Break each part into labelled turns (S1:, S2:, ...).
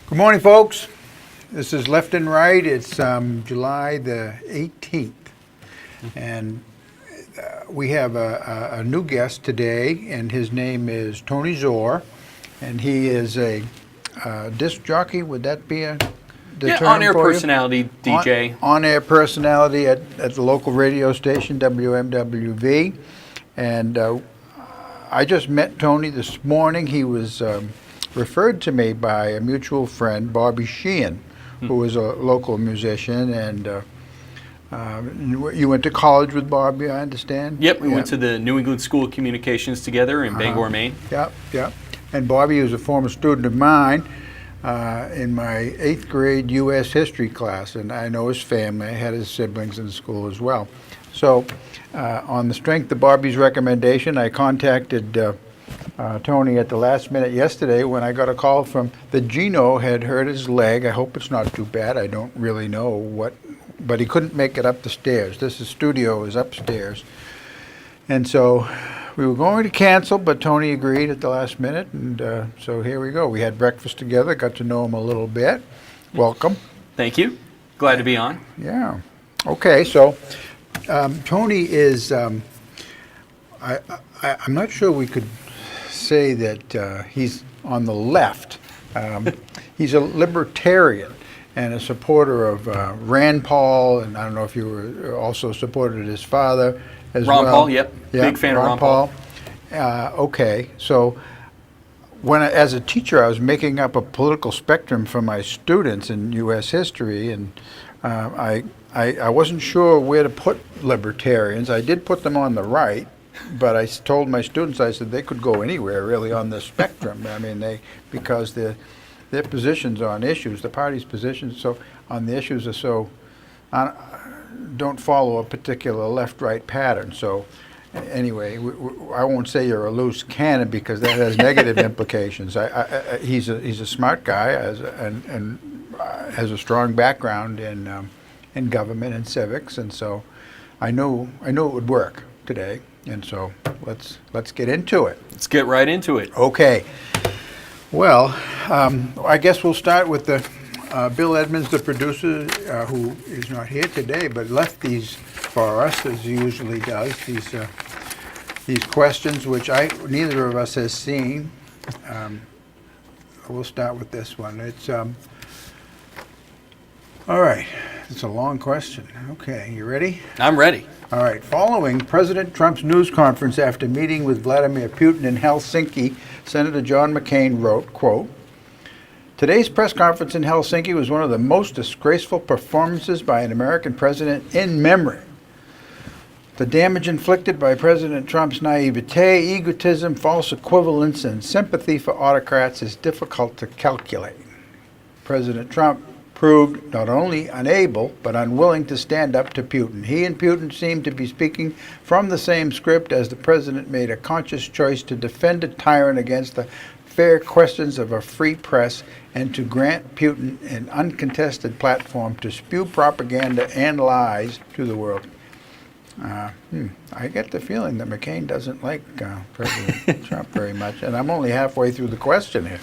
S1: Good morning, folks. This is Left and Right. It's July the 18th, and we have a new guest today, and his name is Tony Zore, and he is a disc jockey. Would that be the term
S2: on-air
S1: for you?
S2: personality, DJ.
S1: On-air personality at the local radio station, WMWV, and I just met Tony this morning. He was referred to me by a mutual friend, Bobby Sheehan, who is a local musician, and you went to college with Bobby, I understand?
S2: Yep, we went to the New England School of Communications together in Bangor, Maine.
S1: Yep. And Bobby was a former student of mine in my 8th grade U.S. history class, and I know his family. I had his siblings in school as well. So on the strength of Bobby's recommendation, I contacted Tony at the last minute yesterday when I got a call from the Gino had hurt his leg. I hope it's not too bad. I don't really know what, but he couldn't make it up the stairs. Studio is upstairs. And so we were going to cancel, but Tony agreed at the last minute, and so here we go. We had breakfast together, got to know him a little bit. Welcome.
S2: Thank you. Glad to be on.
S1: Yeah. Okay, so Tony is, I'm not sure we could say that he's on the left. He's a libertarian and a supporter of Rand Paul, and I don't know if you were also supported his father as well.
S2: Ron Paul, yep.
S1: Yeah,
S2: Big fan of Ron Paul.
S1: Okay, so as a teacher, I was making up a political spectrum for my students in U.S. history, and I wasn't sure where to put libertarians. I did put them on the right, but I told my students, I said they could go anywhere really on the spectrum. I mean, because their positions on issues, the party's positions on the issues are so don't follow a particular left-right pattern. So anyway, I won't say you're a loose cannon because that has negative implications. He's a smart guy and has a strong background in government and civics, and so I knew it would work today. And so let's get into it.
S2: Let's get right into it.
S1: Okay. Well, I guess we'll start with the Bill Edmonds, the producer, who is not here today, but left these for us as he usually does. These questions, which neither of us has seen. We'll start with this one. It's all right. It's a long question. Okay, you ready?
S2: I'm ready.
S1: All right. Following President Trump's news conference after meeting with Vladimir Putin in Helsinki, Senator John McCain wrote, quote, "Today's press conference in Helsinki was one of the most disgraceful performances by an American president in memory. The damage inflicted by President Trump's naivete, egotism, false equivalence, and sympathy for autocrats is difficult to calculate. President Trump proved not only unable but unwilling to stand up to Putin. He and Putin seemed to be speaking from the same script as the president made a conscious choice to defend a tyrant against the fair questions of a free press and to grant Putin an uncontested platform to spew propaganda and lies to the world." I get the feeling that McCain doesn't like President Trump very much, and I'm only halfway through the question here.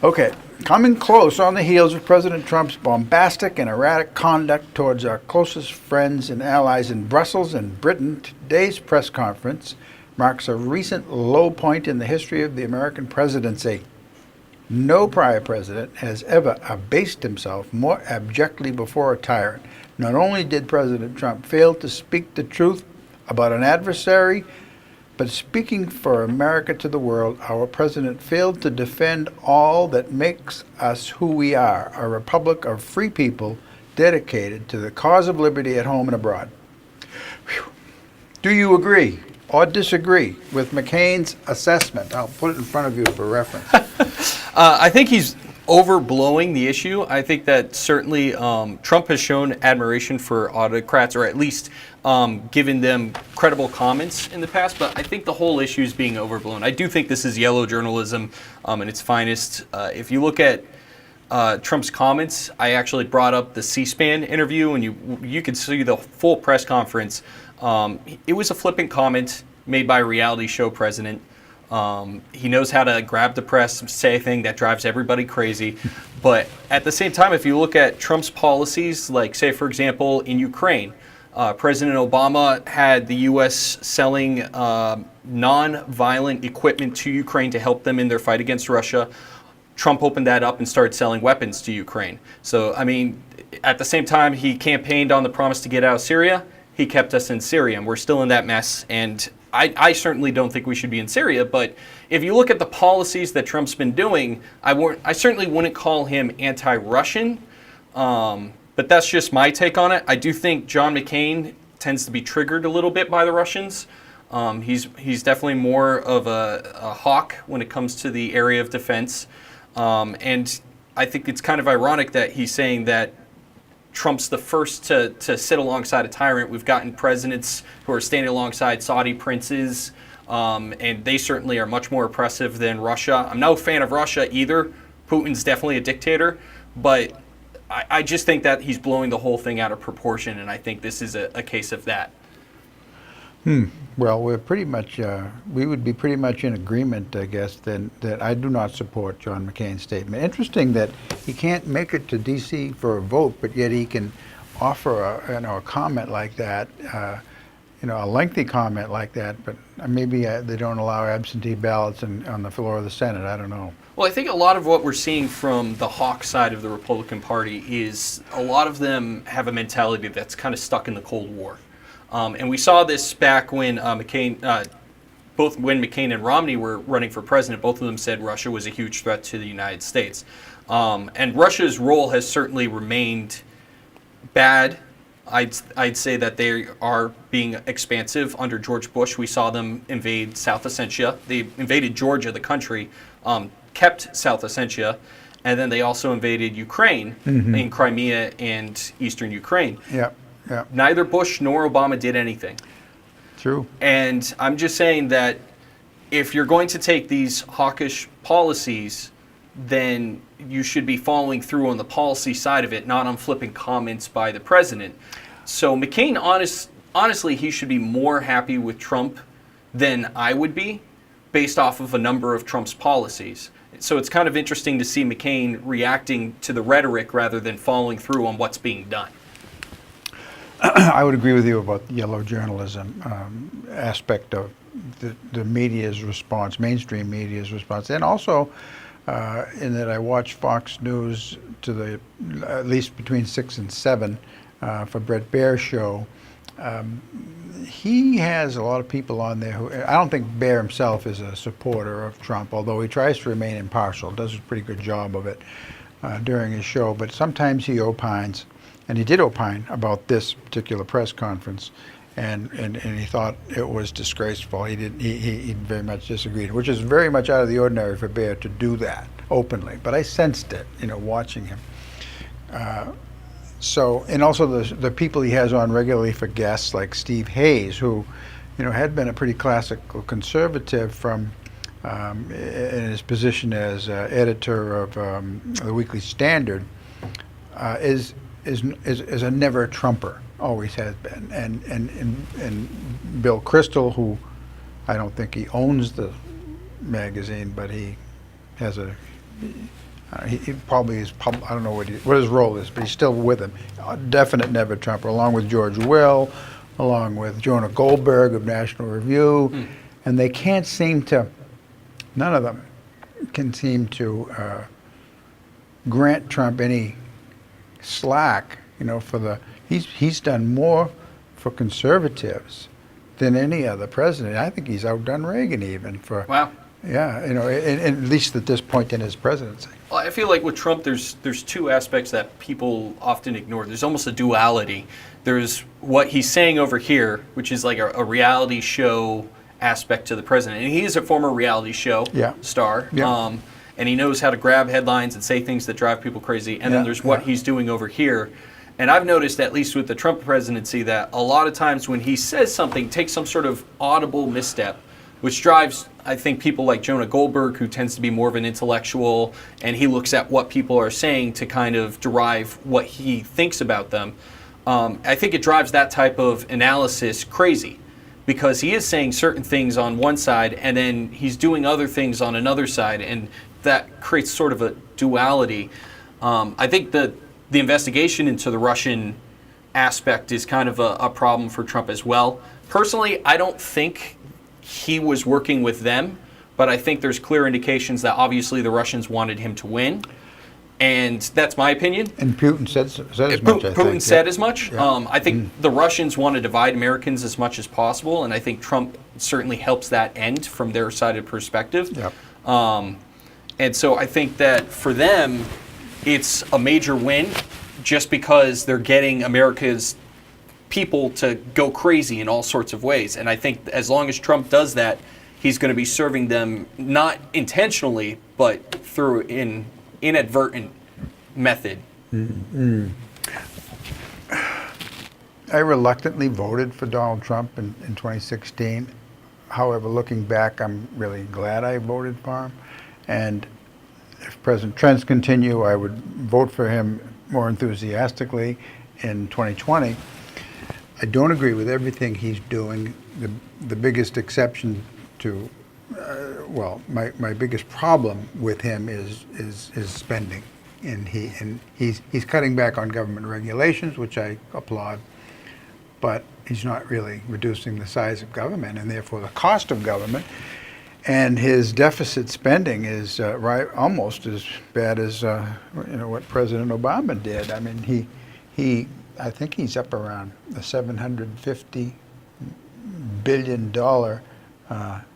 S1: Okay, coming close on the heels of President Trump's bombastic and erratic conduct towards our closest friends and allies in Brussels and Britain, today's press conference marks a recent low point in the history of the American presidency. No prior president has ever abased himself more abjectly before a tyrant. Not only did President Trump fail to speak the truth about an adversary, but speaking for America to the world, our president failed to defend all that makes us who we are, a republic of free people dedicated to the cause of liberty at home and abroad. Whew. Do you agree or disagree with McCain's assessment? I'll put it in front of you for reference.
S2: I think he's overblowing the issue. I think that certainly Trump has shown admiration for autocrats, or at least given them credible comments in the past, but I think the whole issue is being overblown. I do think this is yellow journalism in its finest. If you look at Trump's comments, I actually brought up the C-SPAN interview, and you could see the full press conference. It was a flippant comment made by a reality show president. He knows how to grab the press, say a thing that drives everybody crazy. But at the same time, if you look at Trump's policies, like, say, for example, in Ukraine, President Obama had the U.S. selling non-violent equipment to Ukraine to help them in their fight against Russia. Trump opened that up and started selling weapons to Ukraine. So, I mean, at the same time, he campaigned on the promise to get out of Syria. He kept us in Syria, and we're still in that mess. And I certainly don't think we should be in Syria. But if you look at the policies that Trump's been doing, I certainly wouldn't call him anti-Russian. But that's just my take on it. I do think John McCain tends to be triggered a little bit by the Russians. He's definitely more of a hawk when it comes to the area of defense. And I think it's kind of ironic that he's saying that Trump's the first to sit alongside a tyrant. We've gotten presidents who are standing alongside Saudi princes, and they certainly are much more oppressive than Russia. I'm no fan of Russia either. Putin's definitely a dictator, but I just think that he's blowing the whole thing out of proportion, and I think this is a case of that.
S1: Well, we're pretty much, we would be pretty much in agreement, I guess, then that I do not support John McCain's statement. Interesting that he can't make it to D.C. for a vote, but yet he can offer a comment like that, a lengthy comment like that, but maybe they don't allow absentee ballots on the floor of the Senate. I don't know.
S2: Well, I think a lot of what we're seeing from the hawk side of the Republican Party is a lot of them have a mentality that's kind of stuck in the Cold War. And we saw this back when both when McCain and Romney were running for president. Both of them said Russia was a huge threat to the United States. And Russia's role has certainly remained bad. I'd say that they are being expansive under George Bush. We saw them invade South Ossetia. They invaded Georgia, the country, kept South Ossetia, and then they also invaded Ukraine in Crimea and eastern Ukraine.
S1: Yeah. Yeah.
S2: Neither Bush nor Obama did anything.
S1: True.
S2: And I'm just saying that if you're going to take these hawkish policies, then you should be following through on the policy side of it, not on flipping comments by the president. So McCain, honestly, he should be more happy with Trump than I would be, based off of a number of Trump's policies. So it's kind of interesting to see McCain reacting to the rhetoric rather than following through on what's being done.
S1: I would agree with you about the yellow journalism aspect of the media's response, mainstream media's response, and also in that I watch Fox News to at least between 6 and 7 for Bret Baier's show. He has a lot of people on there who, I don't think Baer himself is a supporter of Trump, although he tries to remain impartial, does a pretty good job of it during his show, but sometimes he opines. And he did opine about this particular press conference, and he thought it was disgraceful. He very much disagreed, which is very much out of the ordinary for Baer to do that openly. But I sensed it, watching him. And also the people he has on regularly for guests, like Steve Hayes, who, had been a pretty classical conservative from in his position as editor of the Weekly Standard, is a never Trumper, always has been, and Bill Kristol, who I don't think he owns the magazine, but he has he probably is. I don't know what his role is, but he's still with him. A definite never Trumper, along with George Will, along with Jonah Goldberg of National Review, and they can't seem to. None of them can seem to grant Trump any slack, for he's done more for conservatives than any other president. I think he's outdone Reagan even for.
S2: Wow.
S1: Yeah, at least at this point in his presidency.
S2: Well, I feel like with Trump, there's two aspects that people often ignore. There's almost a duality. There's what he's saying over here, which is like a reality show aspect to the president, and he is a former reality show star. Yeah. And he knows how to grab headlines and say things that drive people crazy. And then there's what he's doing over here. And I've noticed, at least with the Trump presidency, that a lot of times when he says something, takes some sort of audible misstep, which drives, I think, people like Jonah Goldberg, who tends to be more of an intellectual, and he looks at what people are saying to kind of derive what he thinks about them. I think it drives that type of analysis crazy. because he is saying certain things on one side and then he's doing other things on another side, and that creates sort of a duality. I think the investigation into the Russian aspect is kind of a problem for Trump as well. Personally, I don't think he was working with them, but I think there's clear indications that obviously the Russians wanted him to win. And that's my opinion.
S1: And Putin said as much, I think.
S2: Putin said as much.
S1: Yeah.
S2: I think the Russians want to divide Americans as much as possible, and I think Trump certainly helps that end from their side of perspective.
S1: Yeah.
S2: And so I think that for them, it's a major win just because they're getting America's people to go crazy in all sorts of ways. And I think as long as Trump does that, he's going to be serving them not intentionally, but through an inadvertent method.
S1: Mm-hmm. I reluctantly voted for Donald Trump in 2016. However, looking back, I'm really glad I voted for him. And if present trends continue, I would vote for him more enthusiastically in 2020. I don't agree with everything he's doing. The biggest exception to, my biggest problem with him is spending, and he's cutting back on government regulations, which I applaud, but he's not really reducing the size of government and therefore the cost of government. And his deficit spending is almost as bad as what President Obama did. I mean, I think he's up around the $750 billion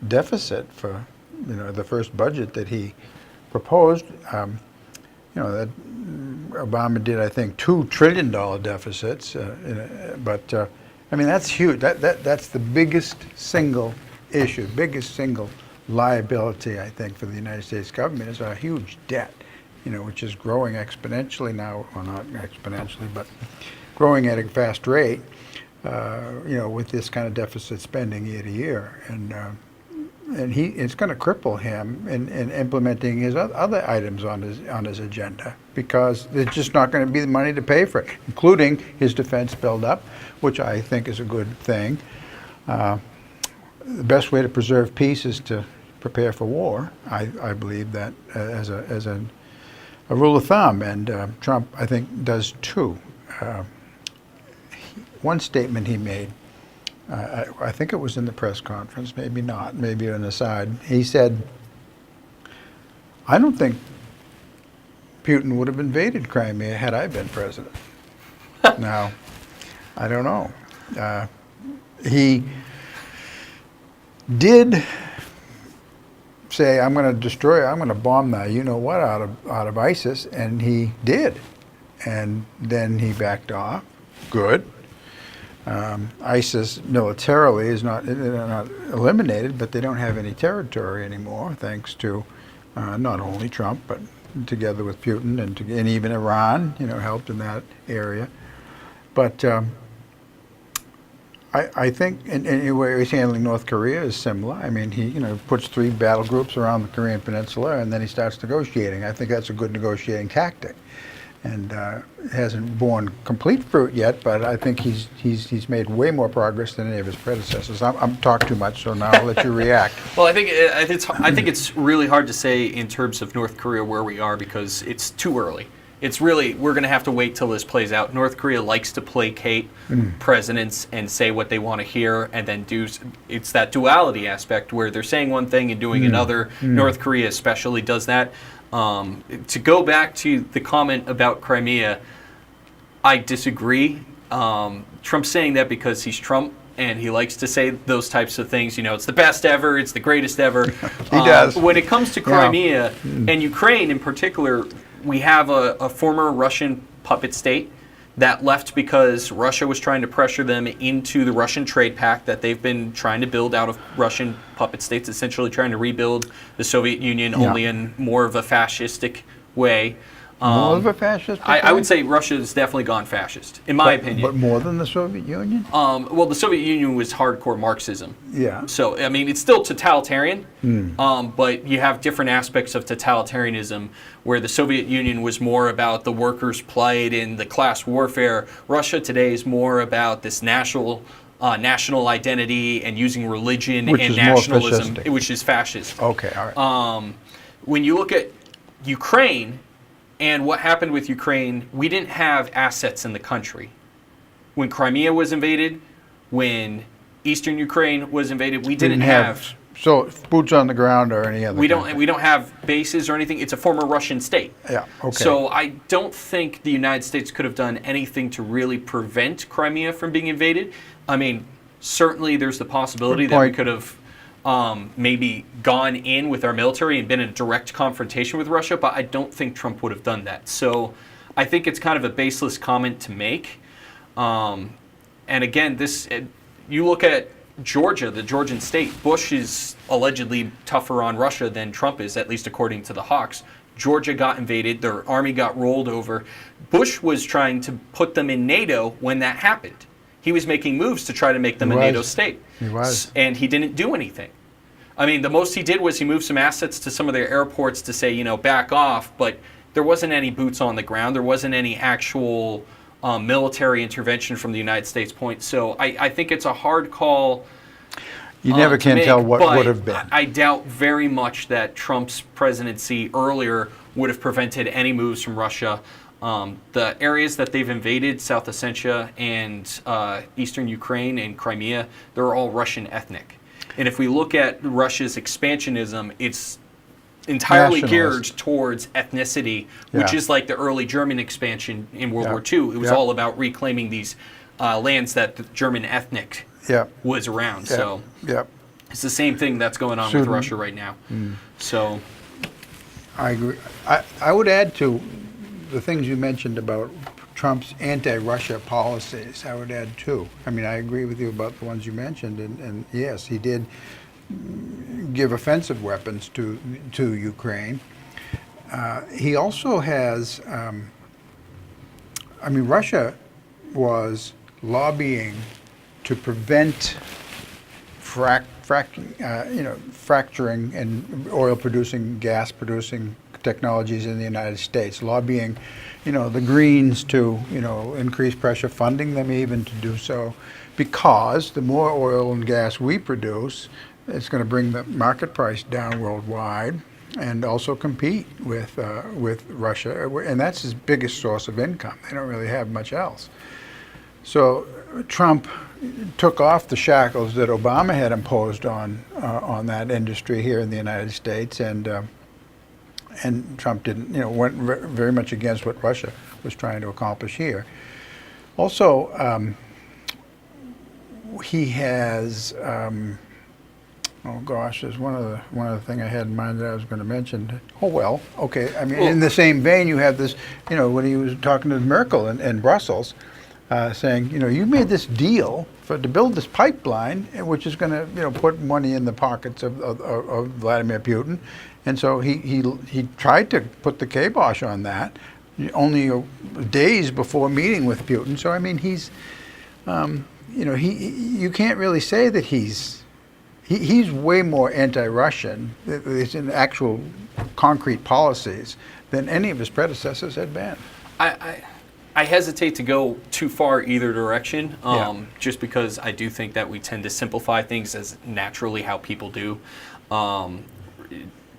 S1: deficit for the first budget that he proposed. That Obama did, I think, $2 trillion deficits. But I mean, that's huge. That's the biggest single issue, biggest single liability, I think, for the United States government is a huge debt, which is growing exponentially now, well, not exponentially, but growing at a fast rate, with this kind of deficit spending year to year. And it's going to cripple him in implementing his other items on his agenda, because there's just not going to be the money to pay for it, including his defense buildup, which I think is a good thing. The best way to preserve peace is to prepare for war. I believe that as a rule of thumb, and Trump, I think, does too. One statement he made, I think it was in the press conference, maybe not, maybe an aside. He said, "I don't think Putin would have invaded Crimea had I been president." Now, I don't know. He did say, I'm going to bomb the you-know-what out of ISIS, and he did. And then he backed off. Good. ISIS militarily is not eliminated, but they don't have any territory anymore, thanks to not only Trump, but together with Putin and even Iran, helped in that area. But I think in the way he's handling North Korea is similar. I mean, he puts 3 battle groups around the Korean Peninsula, and then he starts negotiating. I think that's a good negotiating tactic, and it hasn't borne complete fruit yet. But I think he's made way more progress than any of his predecessors. I'm talking too much, so now I'll let you react.
S2: Well, I think it's really hard to say in terms of North Korea where we are, because it's too early. We're going to have to wait till this plays out. North Korea likes to placate presidents and say what they want to hear, and then it's that duality aspect where they're saying one thing and doing another. North Korea especially does that. To go back to the comment about Crimea, I disagree. Trump's saying that because he's Trump, and he likes to say those types of things. It's the best ever, it's the greatest ever.
S1: He does.
S2: When it comes to Crimea and Ukraine in particular, we have a former Russian puppet state that left because Russia was trying to pressure them into the Russian trade pact that they've been trying to build out of Russian puppet states, essentially trying to rebuild the Soviet Union only in more of a fascistic way.
S1: More of a fascist?
S2: I would say Russia has definitely gone fascist, in my opinion.
S1: But more than the Soviet Union?
S2: Well, the Soviet Union was hardcore Marxism.
S1: Yeah.
S2: So, I mean, it's still totalitarian, but you have different aspects of totalitarianism where the Soviet Union was more about the workers' plight and the class warfare. Russia today is more about this national national identity and using religion
S1: Which
S2: and
S1: is more
S2: nationalism,
S1: fascistic.
S2: which is fascist.
S1: Okay, all right.
S2: When you look at Ukraine and what happened with Ukraine, we didn't have assets in the country. When Crimea was invaded, when Eastern Ukraine was invaded, we didn't have
S1: so boots on the ground or any other.
S2: we don't have bases or anything. It's a former Russian state.
S1: Yeah. Okay.
S2: So I don't think the United States could have done anything to really prevent Crimea from being invaded. I mean, certainly there's the possibility that we could have maybe gone in with our military and been in direct confrontation with Russia, but I don't think Trump would have done that. So I think it's kind of a baseless comment to make. And again, you look at Georgia, the Georgian state. Bush is allegedly tougher on Russia than Trump is, at least according to the Hawks. Georgia got invaded. Their army got rolled over. Bush was trying to put them in NATO when that happened. He was making moves to try to make them a NATO state.
S1: He was.
S2: And he didn't do anything. I mean, the most he did was he moved some assets to some of their airports to say, back off, but there wasn't any boots on the ground. There wasn't any actual military intervention from the United States point. So I think it's a hard call.
S1: You never can tell what would have been.
S2: I doubt very much that Trump's presidency earlier would have prevented any moves from Russia. The areas that they've invaded, South Ossetia and eastern Ukraine and Crimea, they're all Russian ethnic. And if we look at Russia's expansionism, it's entirely geared towards ethnicity, which is like the early German expansion in World War II. It was all about reclaiming these lands that the German ethnic was around. So it's the same thing that's going on with Russia right now. So
S1: I agree. I would add to the things you mentioned about Trump's anti-Russia policies. I would add two. I mean, I agree with you about the ones you mentioned, and yes, he did give offensive weapons to Ukraine. He also has, Russia was lobbying to prevent fracturing and oil-producing, gas-producing technologies in the United States, lobbying, the Greens to, increase pressure, funding them even to do so, because the more oil and gas we produce, it's going to bring the market price down worldwide and also compete with Russia, and that's his biggest source of income. They don't really have much else. So Trump took off the shackles that Obama had imposed on that industry here in the United States, and Trump didn't, went very much against what Russia was trying to accomplish here. Also, he has. Oh gosh, there's one other thing I had in mind that I was going to mention. Oh well, okay. I mean, in the same vein, you have this. When he was talking to Merkel in Brussels, saying, you made this deal to build this pipeline, which is going to, put money in the pockets of Vladimir Putin, and so he tried to put the kibosh on that, only days before meeting with Putin. So I mean, he's, you can't really say that he's way more anti-Russian. It's in actual concrete policies than any of his predecessors had been.
S2: I hesitate to go too far either direction, just because I do think that we tend to simplify things as naturally how people do.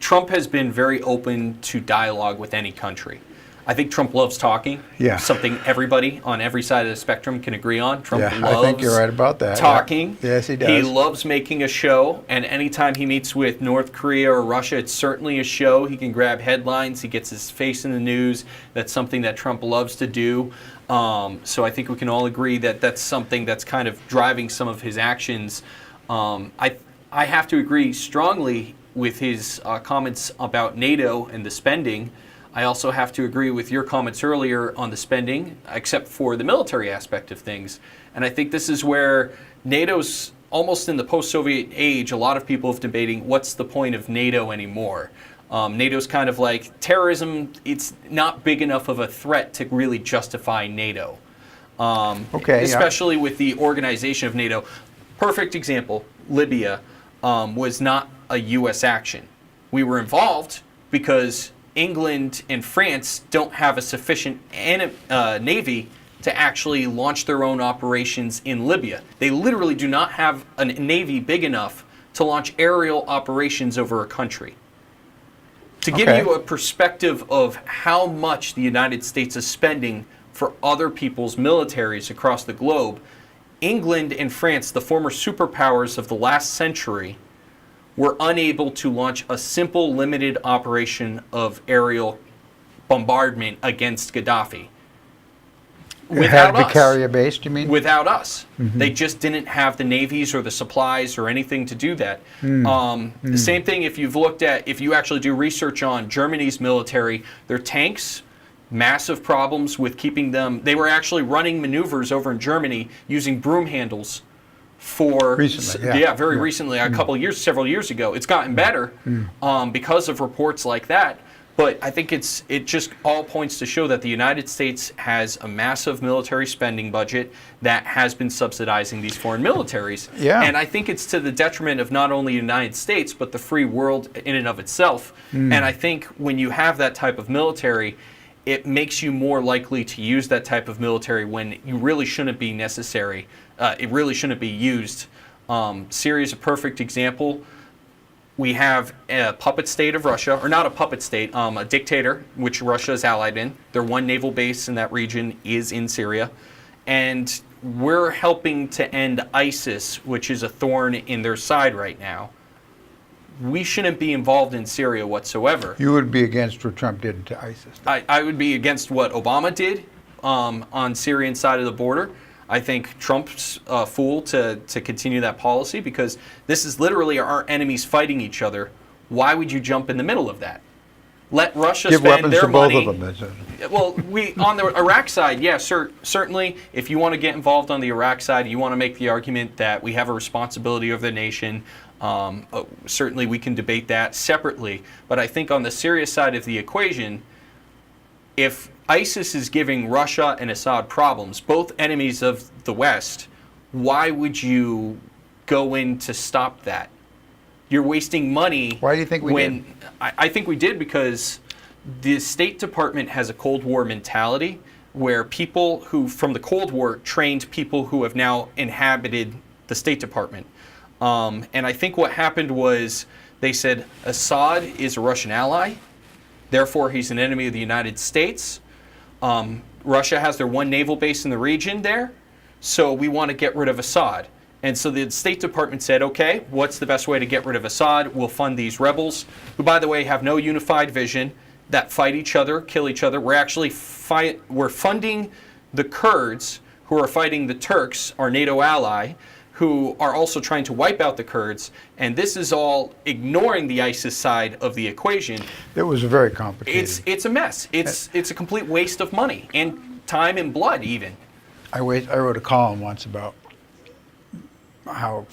S2: Trump has been very open to dialogue with any country. I think Trump loves talking. Yeah. Something everybody on every side of the spectrum can agree on. Trump loves
S1: I think you're right about that.
S2: Talking.
S1: Yeah. Yes, he does.
S2: He loves making a show, and anytime he meets with North Korea or Russia, it's certainly a show. He can grab headlines. He gets his face in the news. That's something that Trump loves to do. So I think we can all agree that that's something that's kind of driving some of his actions. I have to agree strongly with his comments about NATO and the spending. I also have to agree with your comments earlier on the spending, except for the military aspect of things. And I think this is where NATO's almost in the post-Soviet age. A lot of people have debating what's the point of NATO anymore. NATO's kind of like terrorism. It's not big enough of a threat to really justify NATO. Especially with the organization of NATO. Perfect example, Libya was not a U.S. action. We were involved because England and France don't have a sufficient navy to actually launch their own operations in Libya. They literally do not have a navy big enough to launch aerial operations over a country. To give you a perspective of how much the United States is spending for other people's militaries across the globe, England and France, the former superpowers of the last century, were unable to launch a simple limited operation of aerial bombardment against Gaddafi.
S1: Without us. Carrier based, you mean?
S2: Without us. They just didn't have the navies or the supplies or anything to do that. The same thing if you actually do research on Germany's military, their tanks, massive problems with keeping them. They were actually running maneuvers over in Germany using broom handles for
S1: recently,
S2: very recently, several years ago. It's gotten better because of reports like that. But I think it just all points to show that the United States has a massive military spending budget that has been subsidizing these foreign militaries.
S1: Yeah.
S2: And I think it's to the detriment of not only the United States, but the free world in and of itself. And I think when you have that type of military, it makes you more likely to use that type of military when you really shouldn't be necessary. It really shouldn't be used. Syria is a perfect example. We have a puppet state of Russia, or not a puppet state, a dictator, which Russia is allied in. Their one naval base in that region is in Syria. And we're helping to end ISIS, which is a thorn in their side right now. We shouldn't be involved in Syria whatsoever.
S1: You would be against what Trump did to ISIS?
S2: I would be against what Obama did on Syrian side of the border. I think Trump's a fool to continue that policy because this is literally our enemies fighting each other. Why would you jump in the middle of that? Let Russia
S1: give
S2: spend
S1: weapons
S2: their
S1: to
S2: money.
S1: Both of them.
S2: Well, on the Iraq side, certainly, if you want to get involved on the Iraq side, you want to make the argument that we have a responsibility of the nation. Certainly, we can debate that separately. But I think on the Syria side of the equation, if ISIS is giving Russia and Assad problems, both enemies of the West, why would you go in to stop that? You're wasting money.
S1: Why do you think we did?
S2: I think we did because the State Department has a Cold War mentality where people who, from the Cold War, trained people who have now inhabited the State Department. And I think what happened was they said Assad is a Russian ally, therefore he's an enemy of the United States. Russia has their one naval base in the region there, so we want to get rid of Assad. And so the State Department said, okay, what's the best way to get rid of Assad? We'll fund these rebels, who, by the way, have no unified vision, that fight each other, kill each other. We're actually we're funding the Kurds, who are fighting the Turks, our NATO ally, who are also trying to wipe out the Kurds. And this is all ignoring the ISIS side of the equation.
S1: It was very complicated.
S2: It's a mess. It's a complete waste of money and time and blood even.
S1: I wrote a column once about how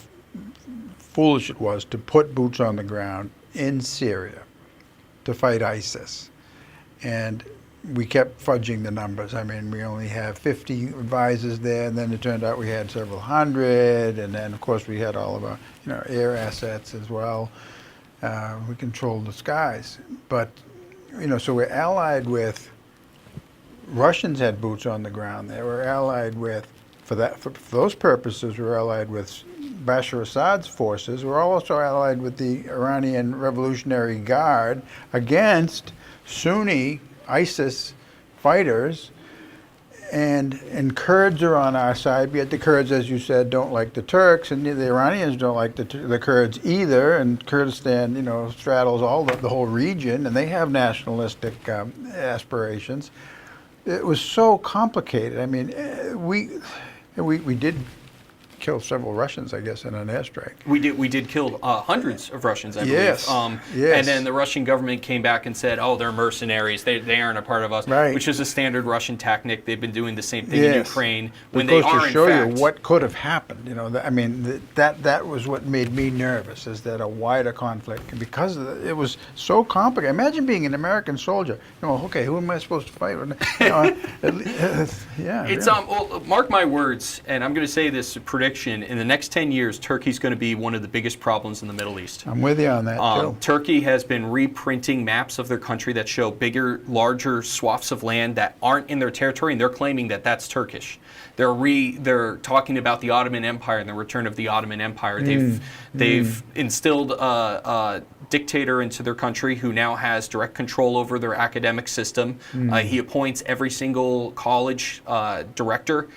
S1: foolish it was to put boots on the ground in Syria to fight ISIS. And we kept fudging the numbers. I mean, we only have 50 advisors there, and then it turned out we had several hundred, and then, of course, we had all of our air assets as well. We controlled the skies. But, so we're allied with, Russians had boots on the ground there. We're allied with, for those purposes, we're allied with Bashar Assad's forces. We're also allied with the Iranian Revolutionary Guard against Sunni ISIS fighters, and Kurds are on our side, yet the Kurds, as you said, don't like the Turks, and the Iranians don't like the Kurds either, and Kurdistan, straddles the whole region, and they have nationalistic aspirations. It was so complicated. I mean, we did kill several Russians, I guess, in an airstrike.
S2: We did kill hundreds of Russians, I believe.
S1: Yes.
S2: Yes. And then the Russian government came back and said, oh, they're mercenaries. They aren't a part of us,
S1: right.
S2: Which is a standard Russian tactic. They've been doing the same thing in Ukraine when
S1: it
S2: they
S1: goes
S2: are,
S1: to
S2: in
S1: show
S2: fact.
S1: you what could have happened. I mean, that was what made me nervous, is that a wider conflict, because it was so complicated. Imagine being an American soldier. Okay, who am I supposed to fight?
S2: It's
S1: yeah.
S2: well, mark my words, and I'm going to say this prediction. prediction: in the next 10 years, Turkey's going to be one of the biggest problems in the Middle East.
S1: I'm with you on that, too.
S2: Turkey has been reprinting maps of their country that show bigger, larger swaths of land that aren't in their territory, and they're claiming that that's Turkish. They're talking about the Ottoman Empire and the return of the Ottoman Empire. They've instilled a dictator into their country who now has direct control over their academic system. He appoints every single college director.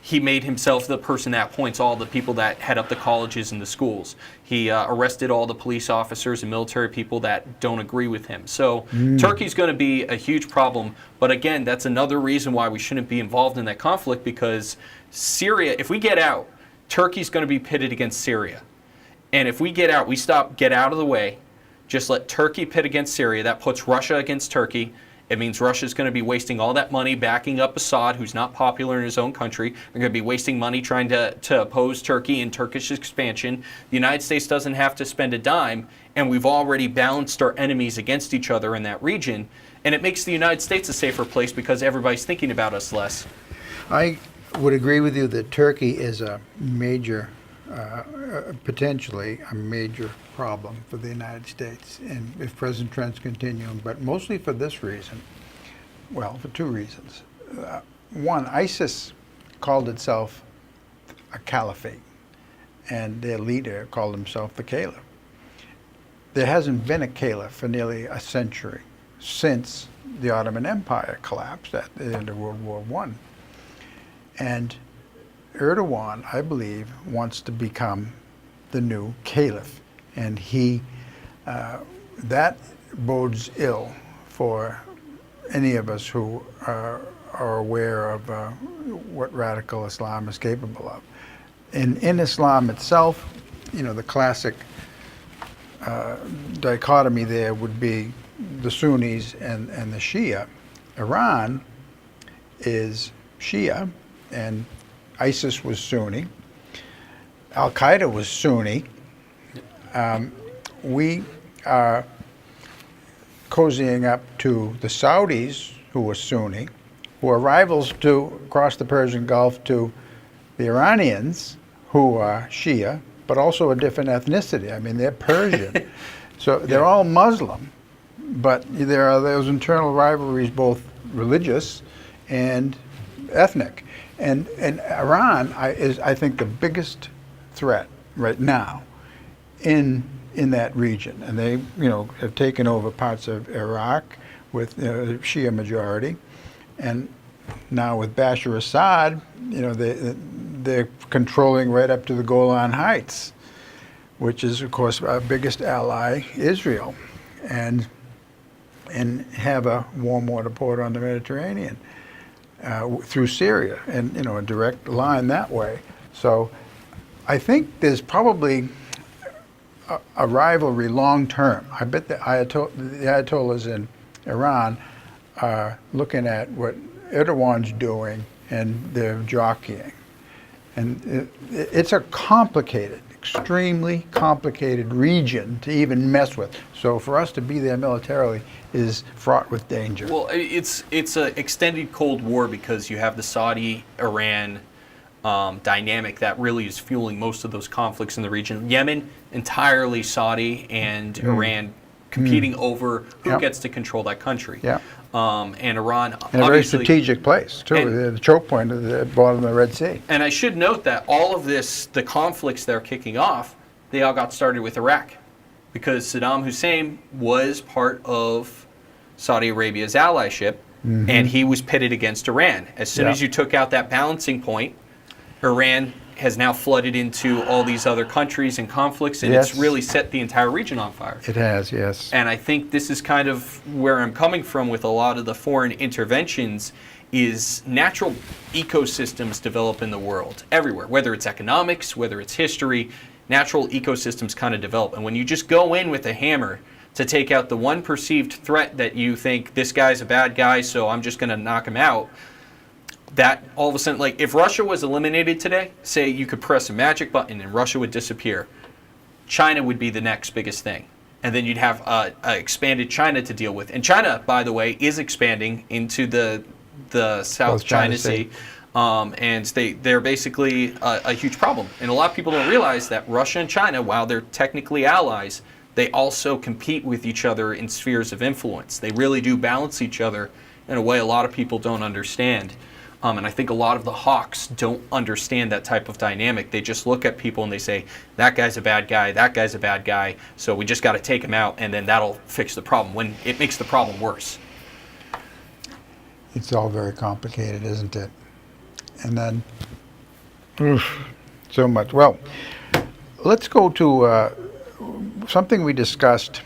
S2: He made himself the person that appoints all the people that head up the colleges and the schools. He arrested all the police officers and military people that don't agree with him. So Turkey's going to be a huge problem. But again, that's another reason why we shouldn't be involved in that conflict, because Syria, if we get out, Turkey's going to be pitted against Syria. And if we get out, get out of the way, just let Turkey pit against Syria. That puts Russia against Turkey. It means Russia's going to be wasting all that money backing up Assad, who's not popular in his own country. They're going to be wasting money trying to oppose Turkey and Turkish expansion. The United States doesn't have to spend a dime, and we've already balanced our enemies against each other in that region. And it makes the United States a safer place because everybody's thinking about us less.
S1: I would agree with you that Turkey is a major, potentially a major problem for the United States, and if President Trump's continuing, but mostly for this reason. Well, for two reasons. One, ISIS called itself a caliphate, and their leader called himself the caliph. There hasn't been a caliph for nearly a century since the Ottoman Empire collapsed at the end of World War I. And Erdogan, I believe, wants to become the new caliph. And that bodes ill for any of us who are aware of what radical Islam is capable of. In Islam itself, the classic dichotomy there would be the Sunnis and the Shia. Iran is Shia, and ISIS was Sunni. Al-Qaeda was Sunni. We are cozying up to the Saudis, who are Sunni, who are rivals across the Persian Gulf to the Iranians, who are Shia, but also a different ethnicity. I mean, they're Persian. So they're all Muslim, but there are those internal rivalries, both religious and ethnic. And Iran is, I think, the biggest threat right now in that region. And they, have taken over parts of Iraq with Shia majority, and now with Bashar Assad, they're controlling right up to the Golan Heights, which is, of course, our biggest ally, Israel, and have a warm water port on the Mediterranean through Syria, and a direct line that way. So I think there's probably a rivalry long term. I bet the Ayatollahs in Iran are looking at what Erdogan's doing, and they're jockeying. And it's a complicated, extremely complicated region to even mess with. So for us to be there militarily is fraught with danger.
S2: Well, it's an extended Cold War because you have the Saudi-Iran dynamic that really is fueling most of those conflicts in the region. Yemen, entirely Saudi and Iran competing over who gets to control that country.
S1: Yeah.
S2: And Iran,
S1: in a very strategic place, too, the choke point at the bottom of the Red Sea.
S2: And I should note that all of this, the conflicts they're kicking off, they all got started with Iraq, because Saddam Hussein was part of Saudi Arabia's allyship, and he was pitted against Iran. As soon as you took out that balancing point, Iran has now flooded into all these other countries and conflicts, and it's really set the entire region on fire.
S1: It has, yes.
S2: And I think this is kind of where I'm coming from with a lot of the foreign interventions, is natural ecosystems develop in the world everywhere, whether it's economics, whether it's history, natural ecosystems kind of develop. And when you just go in with a hammer to take out the one perceived threat that you think, this guy's a bad guy, so I'm just going to knock him out, that all of a sudden, like if Russia was eliminated today, say you could press a magic button and Russia would disappear, China would be the next biggest thing. And then you'd have a expanded China to deal with. And China, by the way, is expanding into the South China Sea. And they're basically a huge problem. And a lot of people don't realize that Russia and China, while they're technically allies, they also compete with each other in spheres of influence. They really do balance each other in a way a lot of people don't understand. And I think a lot of the hawks don't understand that type of dynamic. They just look at people and they say, that guy's a bad guy, that guy's a bad guy, so we just got to take him out, and then that'll fix the problem, when it makes the problem worse.
S1: It's all very complicated, isn't it? And then, so much. Well, let's go to something we discussed,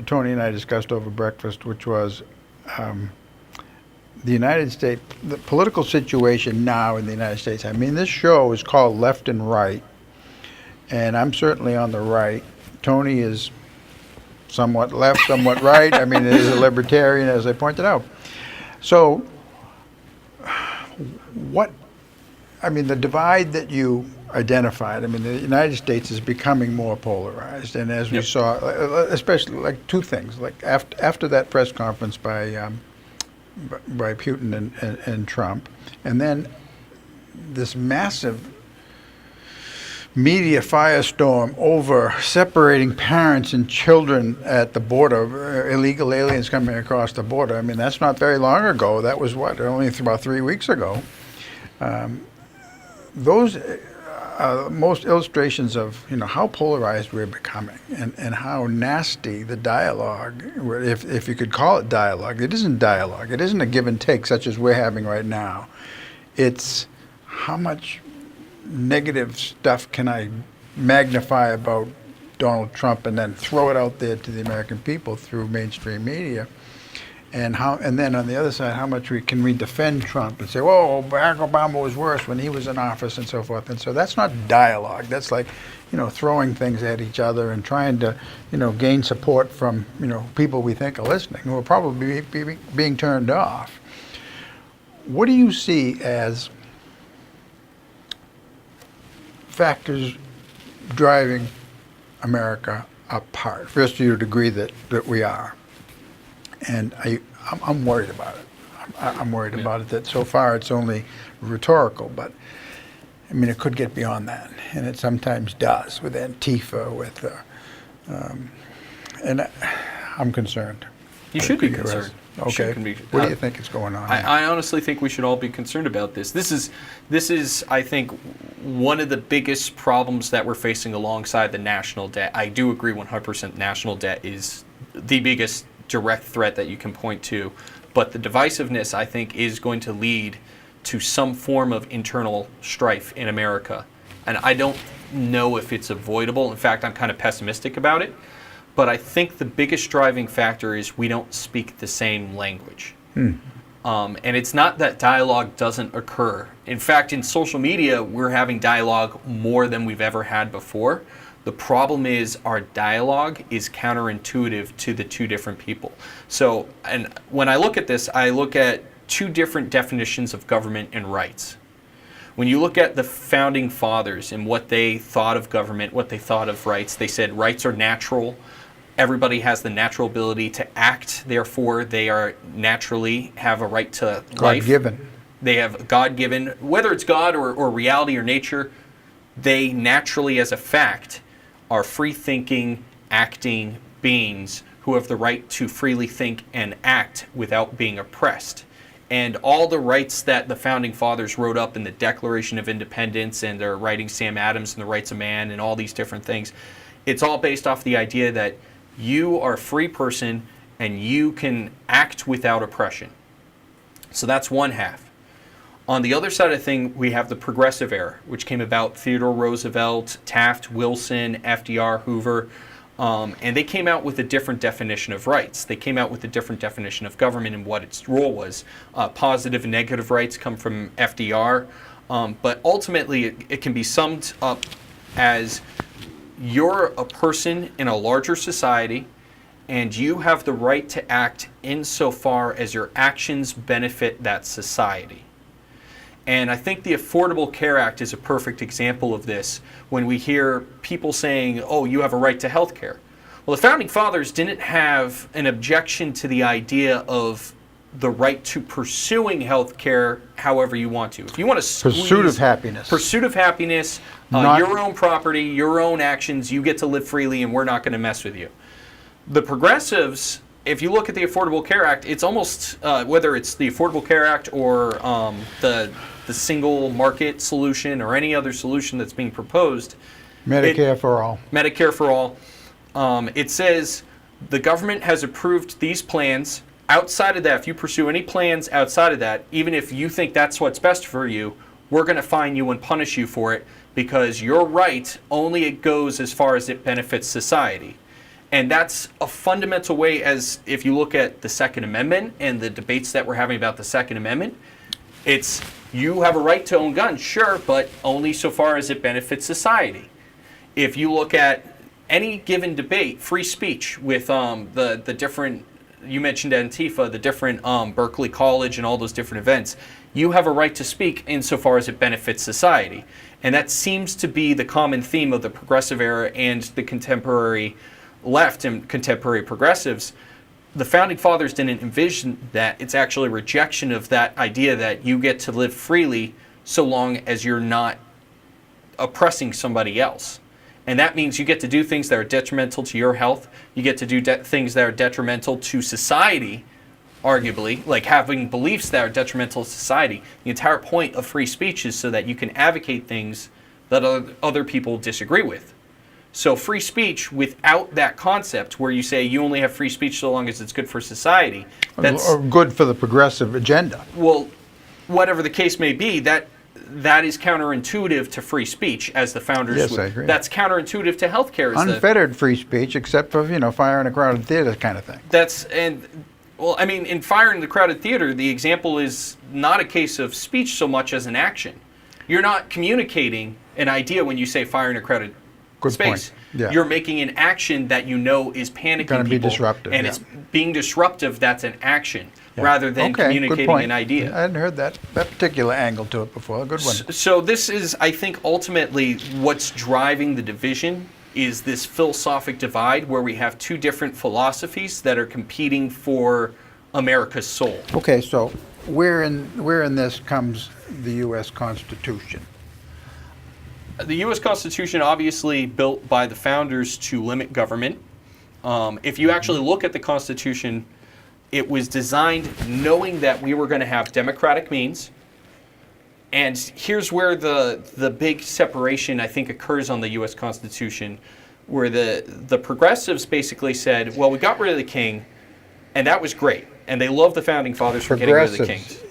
S1: Tony and I discussed over breakfast, which was the United States, the political situation now in the United States. I mean, this show is called Left and Right, and I'm certainly on the right. Tony is somewhat left, somewhat right. I mean, he is a libertarian, as I pointed out. So, the divide that you identified, I mean, the United States is becoming more polarized, and as we saw, especially like two things, like after that press conference by Putin and Trump, and then this massive media firestorm over separating parents and children at the border, illegal aliens coming across the border. I mean, that's not very long ago. That was only about 3 weeks ago. Those are most illustrations of how polarized we're becoming, and how nasty the dialogue, if you could call it dialogue. It isn't dialogue. It isn't a give and take such as we're having right now. It's how much negative stuff can I magnify about Donald Trump and then throw it out there to the American people through mainstream media, and then on the other side, how much can we defend Trump and say, "Whoa, Barack Obama was worse when he was in office," and so forth. And so that's not dialogue. That's like, throwing things at each other and trying to, gain support from, people we think are listening, who are probably being turned off. What do you see as factors driving America apart? First, you'd agree that we are. And I'm worried about it. I'm worried about it that so far it's only rhetorical, but I mean, it could get beyond that, and it sometimes does with Antifa, and I'm concerned.
S2: You should be concerned.
S1: Okay. What do you think is going on?
S2: I honestly think we should all be concerned about this. This is, I think, one of the biggest problems that we're facing alongside the national debt. I do agree 100% national debt is the biggest direct threat that you can point to, but the divisiveness, I think, is going to lead to some form of internal strife in America, and I don't know if it's avoidable. In fact, I'm kind of pessimistic about it, but I think the biggest driving factor is we don't speak the same language. And it's not that dialogue doesn't occur. In fact, in social media, we're having dialogue more than we've ever had before. The problem is our dialogue is counterintuitive to the two different people. So, and when I look at this, I look at two different definitions of government and rights. When you look at the founding fathers and what they thought of government, what they thought of rights, they said rights are natural. Everybody has the natural ability to act. Therefore, they are naturally have a right to life.
S1: God-given.
S2: They have God-given, whether it's God or reality or nature, they naturally, as a fact, are free-thinking, acting beings who have the right to freely think and act without being oppressed. And all the rights that the Founding Fathers wrote up in the Declaration of Independence, and they're writing Sam Adams and the Rights of Man and all these different things, it's all based off the idea that you are a free person and you can act without oppression. So that's one half. On the other side of the thing, we have the progressive era, which came about Theodore Roosevelt, Taft, Wilson, FDR, Hoover, and they came out with a different definition of rights. They came out with a different definition of government and what its role was. Positive and negative rights come from FDR, but ultimately it can be summed up as you're a person in a larger society and you have the right to act insofar as your actions benefit that society. And I think the Affordable Care Act is a perfect example of this when we hear people saying, oh, you have a right to health care. Well, the Founding Fathers didn't have an objection to the idea of the right to pursuing health care however you want to. If you want to
S1: Pursuit of happiness.
S2: Pursuit of happiness, your own property, your own actions, you get to live freely and we're not going to mess with you. The progressives, if you look at the Affordable Care Act, it's almost, whether it's the Affordable Care Act or the single market solution or any other solution that's being proposed.
S1: Medicare for all.
S2: Medicare for all. It says the government has approved these plans. Outside of that, if you pursue any plans outside of that, even if you think that's what's best for you, we're going to fine you and punish you for it because your right only goes as far as it benefits society. And that's a fundamental way, as if you look at the Second Amendment and the debates that we're having about the Second Amendment, it's you have a right to own guns, sure, but only so far as it benefits society. If you look at any given debate, free speech with the different, you mentioned Antifa, the different Berkeley College and all those different events, you have a right to speak insofar as it benefits society. And that seems to be the common theme of the progressive era and the contemporary left and contemporary progressives. The Founding Fathers didn't envision that. It's actually a rejection of that idea that you get to live freely so long as you're not oppressing somebody else. And that means you get to do things that are detrimental to your health. You get to do things that are detrimental to society, arguably, like having beliefs that are detrimental to society. The entire point of free speech is so that you can advocate things that other people disagree with. So free speech without that concept where you say you only have free speech so long as it's good for society. That's,
S1: or good for the progressive agenda.
S2: well, whatever the case may be, that is counterintuitive to free speech, as the founders.
S1: Yes, I agree.
S2: That's counterintuitive to healthcare.
S1: Unfettered free speech, except for fire in a crowded theater kind of thing.
S2: In Fire in the Crowded Theater, the example is not a case of speech so much as an action. You're not communicating an idea when you say fire in a crowded space.
S1: Point. Yeah.
S2: You're making an action that you know is panicking
S1: Gonna
S2: people.
S1: be disruptive,
S2: and
S1: yeah.
S2: it's being disruptive. That's an action
S1: Yeah.
S2: rather than
S1: Okay, good
S2: communicating
S1: point.
S2: an idea.
S1: I hadn't heard that particular angle to it before. A good one.
S2: So this is, I think, ultimately what's driving the division is this philosophic divide where we have two different philosophies that are competing for America's soul.
S1: Okay, so where in this comes the U.S. Constitution?
S2: The U.S. Constitution, obviously built by the founders to limit government. If you actually look at the Constitution, it was designed knowing that we were going to have democratic means. And here's where the big separation, I think, occurs on the U.S. Constitution, where the progressives basically said, well, we got rid of the king, and that was great. And they love the Founding Fathers for getting rid of the kings.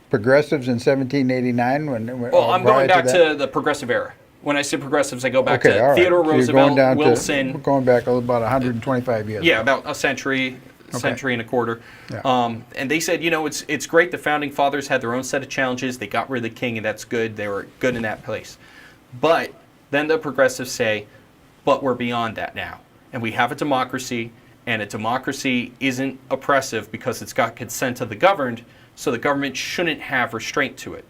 S1: Progressives in 1789?
S2: Well, I'm going back to the progressive era. When I say progressives, I go back to
S1: all right.
S2: Theodore
S1: So you're
S2: Roosevelt,
S1: going
S2: Wilson.
S1: going back about 125 years.
S2: Yeah, about a century and a quarter.
S1: Yeah.
S2: And they said, it's great. The Founding Fathers had their own set of challenges. They got rid of the king, and that's good. They were good in that place. But then the progressives say, but we're beyond that now. And we have a democracy, and a democracy isn't oppressive because it's got consent of the governed, so the government shouldn't have restraint to it.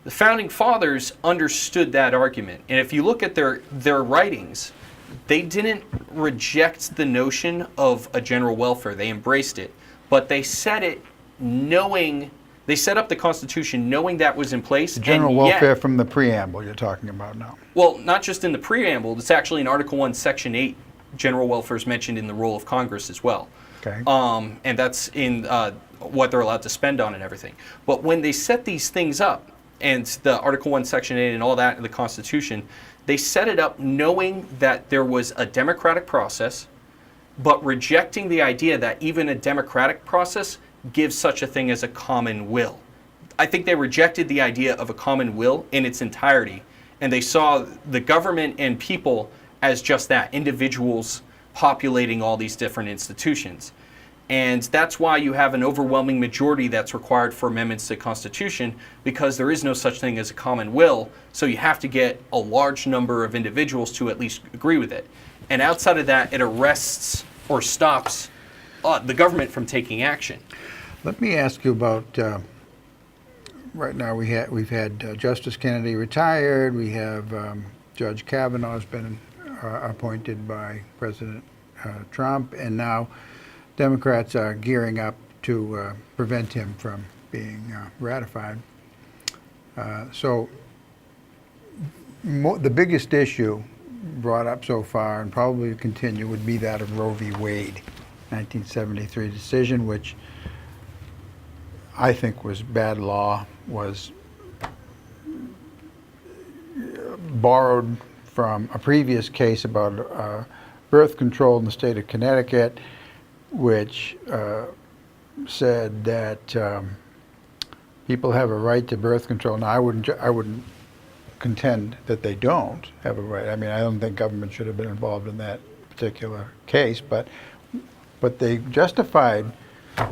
S2: The Founding Fathers understood that argument. And if you look at their writings, they didn't reject the notion of a general welfare. They embraced it. But they said it knowing, they set up the Constitution knowing that was in place.
S1: The general welfare from the preamble you're talking about now.
S2: Well, not just in the preamble. It's actually in Article 1, Section 8. General welfare is mentioned in the role of Congress as well.
S1: Okay.
S2: And that's in what they're allowed to spend on and everything. But when they set these things up, and the Article 1, Section 8 and all that in the Constitution, they set it up knowing that there was a democratic process, but rejecting the idea that even a democratic process gives such a thing as a common will. I think they rejected the idea of a common will in its entirety, and they saw the government and people as just that, individuals populating all these different institutions. And that's why you have an overwhelming majority that's required for amendments to the Constitution, because there is no such thing as a common will, so you have to get a large number of individuals to at least agree with it. And outside of that, it arrests or stops the government from taking action.
S1: Let me ask you about, right now we've had Justice Kennedy retired, we have Judge Kavanaugh's been appointed by President Trump, and now Democrats are gearing up to prevent him from being ratified. So the biggest issue brought up so far, and probably will continue, would be that of Roe v. Wade, 1973 decision, which I think was bad law, was borrowed from a previous case about birth control in the state of Connecticut, which said that people have a right to birth control. Now, I wouldn't contend that they don't have a right. I mean, I don't think government should have been involved in that particular case, but they justified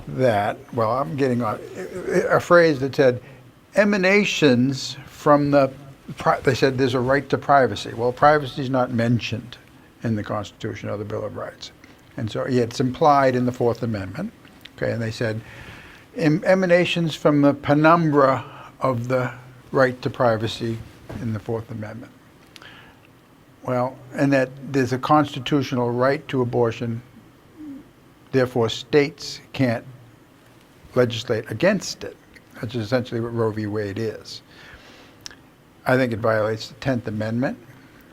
S1: that. Well, I'm getting on a phrase that said emanations from the. They said there's a right to privacy. Well, privacy is not mentioned in the Constitution or the Bill of Rights, and so it's implied in the Fourth Amendment. Okay, and they said emanations from the penumbra of the right to privacy in the Fourth Amendment. Well, and that there's a constitutional right to abortion, therefore states can't legislate against it, which is essentially what Roe v. Wade is. I think it violates the 10th Amendment,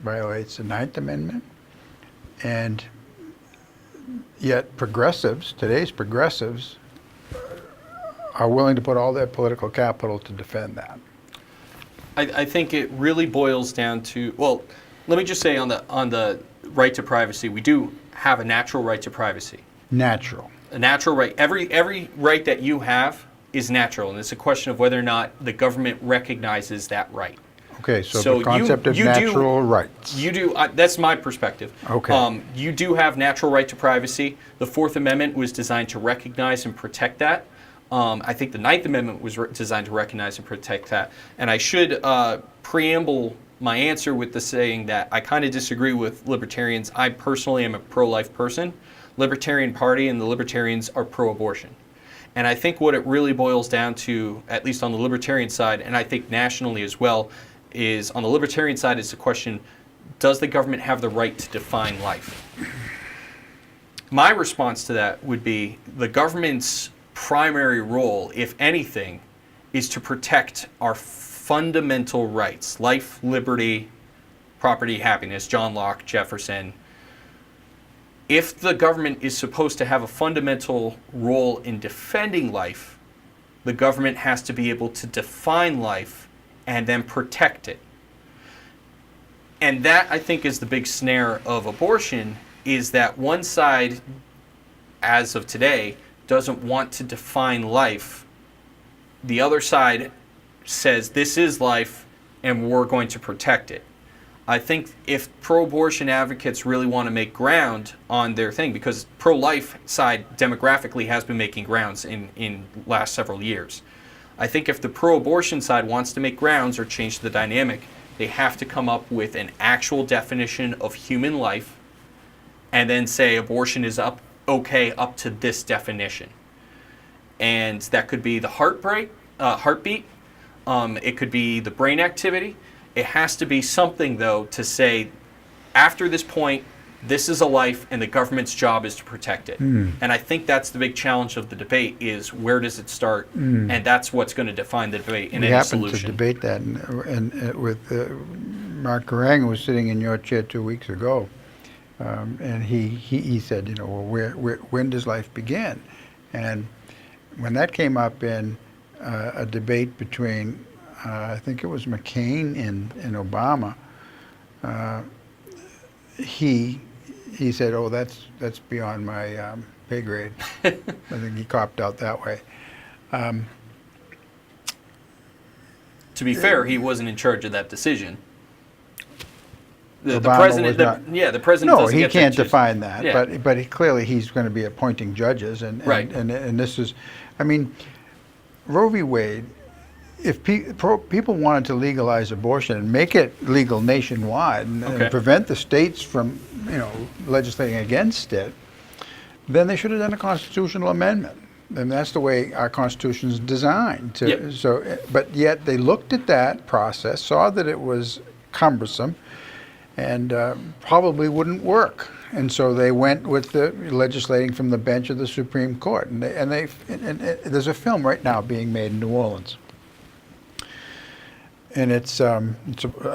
S1: violates the 9th Amendment, and yet progressives, today's progressives, are willing to put all their political capital to defend that.
S2: I think it really boils down to, well, let me just say on the right to privacy, we do have a natural right to privacy.
S1: Natural.
S2: A natural right. Every right that you have is natural, and it's a question of whether or not the government recognizes that right.
S1: Okay, so the concept of natural rights.
S2: You do. That's my perspective.
S1: Okay.
S2: You do have natural right to privacy. The Fourth Amendment was designed to recognize and protect that. I think the Ninth Amendment was designed to recognize and protect that. And I should preamble my answer with the saying that I kind of disagree with libertarians. I personally am a pro-life person. Libertarian Party and the Libertarians are pro-abortion. And I think what it really boils down to, at least on the Libertarian side, and I think nationally as well, is on the Libertarian side is the question, does the government have the right to define life? My response to that would be the government's primary role, if anything, is to protect our fundamental rights, life, liberty, property, happiness, John Locke, Jefferson. If the government is supposed to have a fundamental role in defending life, the government has to be able to define life and then protect it. And that, I think, is the big snare of abortion, is that one side, as of today, doesn't want to define life. The other side says this is life and we're going to protect it. I think if pro-abortion advocates really want to make ground on their thing, because pro-life side demographically has been making grounds in last several years. I think if the pro-abortion side wants to make grounds or change the dynamic, they have to come up with an actual definition of human life and then say abortion is okay up to this definition. And that could be the heartbeat, it could be the brain activity. It has to be something, though, to say, after this point, this is a life and the government's job is to protect it. And I think that's the big challenge of the debate is where does it start? And that's what's going to define the debate in any solution.
S1: We happened to debate that and with Mark Garang was sitting in your chair 2 weeks ago. And he said, you know, well, when does life begin? And when that came up in a debate between, I think it was McCain and Obama, he said, oh, that's beyond my pay grade. I think he copped out that way.
S2: To be fair, he wasn't in charge of that decision. The
S1: Obama
S2: president,
S1: was not.
S2: the president.
S1: No,
S2: doesn't
S1: he
S2: get to
S1: can't
S2: choose.
S1: define that.
S2: Yeah.
S1: But clearly he's going to be appointing judges, and this is, I mean, Roe v. Wade. If people wanted to legalize abortion and make it legal nationwide and prevent the states from, you know, legislating against it, then they should have done a constitutional amendment. And that's the way our Constitution is designed. So, but yet they looked at that process, saw that it was cumbersome, and probably wouldn't work. And so they went with the legislating from the bench of the Supreme Court. And there's a film right now being made in New Orleans. And I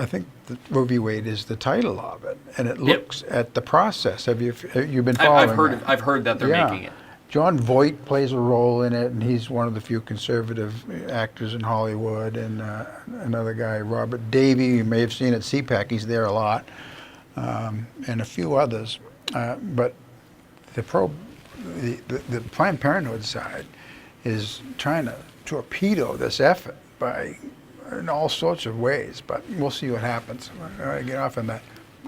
S1: think Roe v. Wade is the title of it. And it looks at the process. Have you been following
S2: I've heard that they're making it.
S1: John Voight plays a role in it, and he's one of the few conservative actors in Hollywood. And another guy, Robert Davey, you may have seen at CPAC, he's there a lot, and a few others. But the Planned Parenthood side is trying to torpedo this effort in all sorts of ways. But we'll see what happens. All right, get off on that.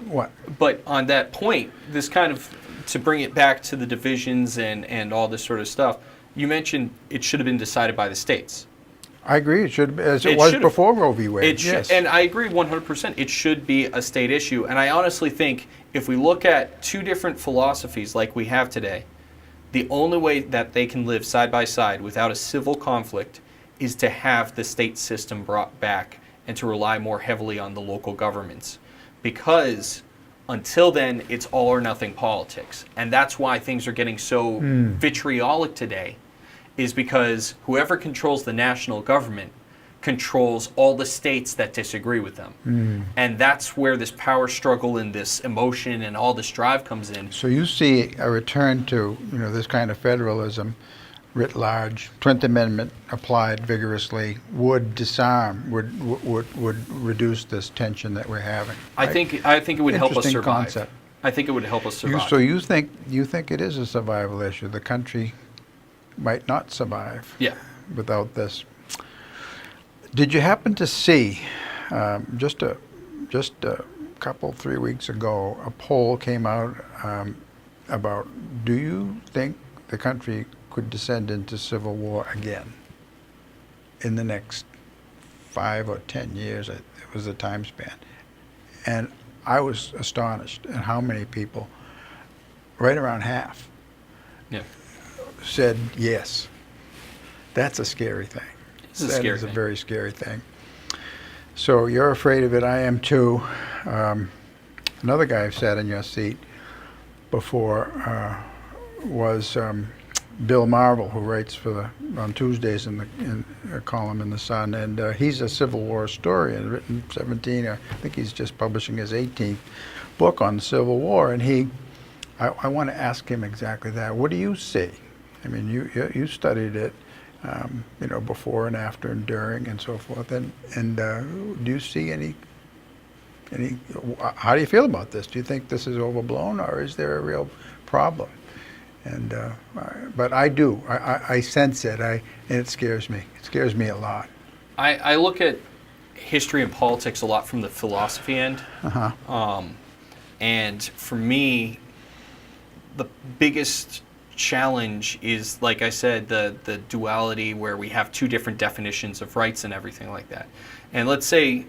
S1: What?
S2: But on that point, this kind of, to bring it back to the divisions and all this sort of stuff, you mentioned it should have been decided by the states.
S1: I agree. It should, as it was before Roe v. Wade. Yes.
S2: And I agree 100%. It should be a state issue. And I honestly think if we look at two different philosophies like we have today, the only way that they can live side by side without a civil conflict is to have the state system brought back and to rely more heavily on the local governments. Because until then, it's all or nothing politics. And that's why things are getting so vitriolic today, is because whoever controls the national government controls all the states that disagree with them. And that's where this power struggle and this emotion and all this drive comes in.
S1: So you see a return to this kind of federalism writ large, 20th Amendment applied vigorously, would disarm, would reduce this tension that we're having.
S2: I think it would help us
S1: Interesting
S2: survive.
S1: concept.
S2: I think it would help us survive.
S1: So you think it is a survival issue? The country might not survive without this. Did you happen to see just a couple 3 weeks ago a poll came out about, do you think the country could descend into civil war again in the next 5 or 10 years? It was the time span. And I was astonished at how many people, right around half, said yes. That's a scary thing. That is a very scary thing. So you're afraid of it. I am too. Another guy who sat in your seat before was Bill Marvel, who writes on Tuesdays in a column in the Sun, and he's a Civil War historian, written 17, I think he's just publishing his 18th book on the Civil War, and I want to ask him exactly that. What do you see? I mean, you studied it, before and after and during and so forth, and do you see any? How do you feel about this? Do you think this is overblown, or is there a real problem? And but I do. I sense it. And it scares me. It scares me a lot.
S2: I look at history and politics a lot from the philosophy end. And for me, the biggest challenge is, like I said, the duality where we have two different definitions of rights and everything like that. And let's say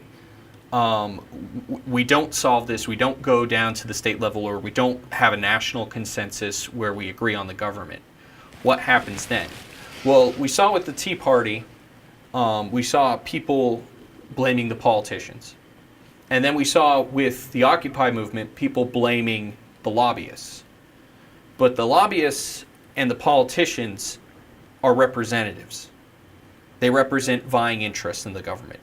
S2: we don't solve this, we don't go down to the state level, or we don't have a national consensus where we agree on the government. What happens then? Well, we saw with the Tea Party, we saw people blaming the politicians. And then we saw with the Occupy movement, people blaming the lobbyists. But the lobbyists and the politicians are representatives. They represent vying interests in the government.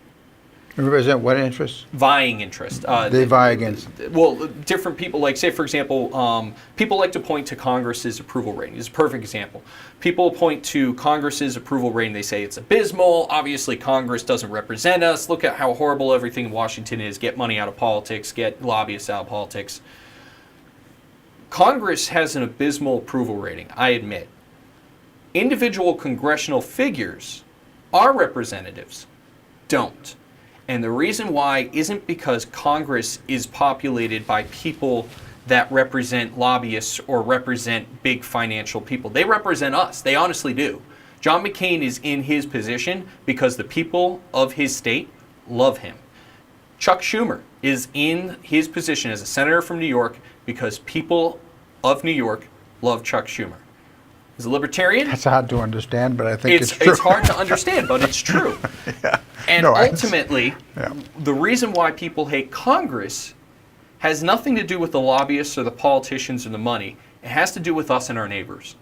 S1: Represent what interests?
S2: Vying interest.
S1: They vie against?
S2: Well, different people, like say, for example, people like to point to Congress's approval rating. It's a perfect example. People point to Congress's approval rating. They say it's abysmal. Obviously, Congress doesn't represent us. Look at how horrible everything in Washington is. Get money out of politics. Get lobbyists out of politics. Congress has an abysmal approval rating, I admit. Individual congressional figures, our representatives, don't. And the reason why isn't because Congress is populated by people that represent lobbyists or represent big financial people. They represent us. They honestly do. John McCain is in his position because the people of his state love him. Chuck Schumer is in his position as a senator from New York because people of New York love Chuck Schumer. As a libertarian,
S1: that's hard to understand, but I think it's true.
S2: It's hard to understand, but it's true. And ultimately, the reason why people hate Congress has nothing to do with the lobbyists or the politicians or the money. It has to do with us and our neighbors.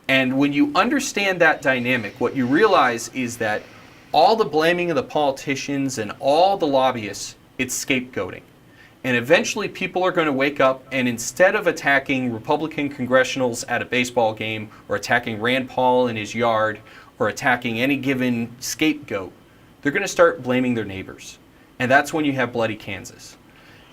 S2: And when you understand that dynamic, what you realize is that all the blaming of the politicians and all the lobbyists, it's scapegoating. And eventually people are going to wake up, and instead of attacking Republican congressionals at a baseball game or attacking Rand Paul in his yard or attacking any given scapegoat, they're going to start blaming their neighbors. And that's when you have bloody Kansas.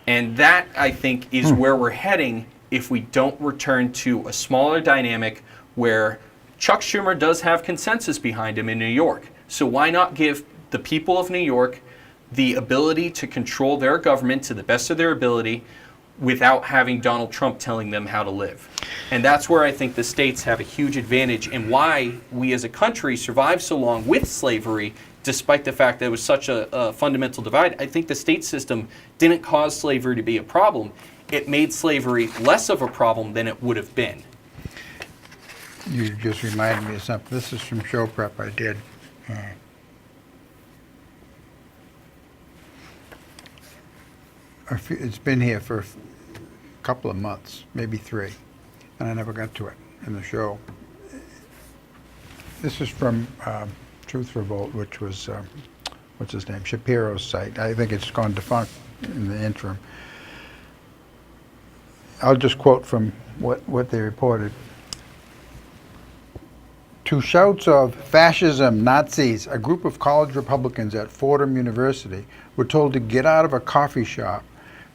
S2: And that, I think, is where we're heading if we don't return to a smaller dynamic where Chuck Schumer does have consensus behind him in New York. So why not give the people of New York the ability to control their government to the best of their ability without having Donald Trump telling them how to live? And that's where I think the states have a huge advantage, and why we as a country survived so long with slavery, despite the fact that it was such a fundamental divide. I think the state system didn't cause slavery to be a problem. It made slavery less of a problem than it would have been.
S1: You just reminded me of something. This is from show prep I did. It's been here for a couple of months, maybe 3, and I never got to it in the show. This is from Truth Revolt, which was, what's his name, Shapiro's site. I think it's gone defunct in the interim. I'll just quote from what they reported. To shouts of fascism, Nazis, a group of college Republicans at Fordham University were told to get out of a coffee shop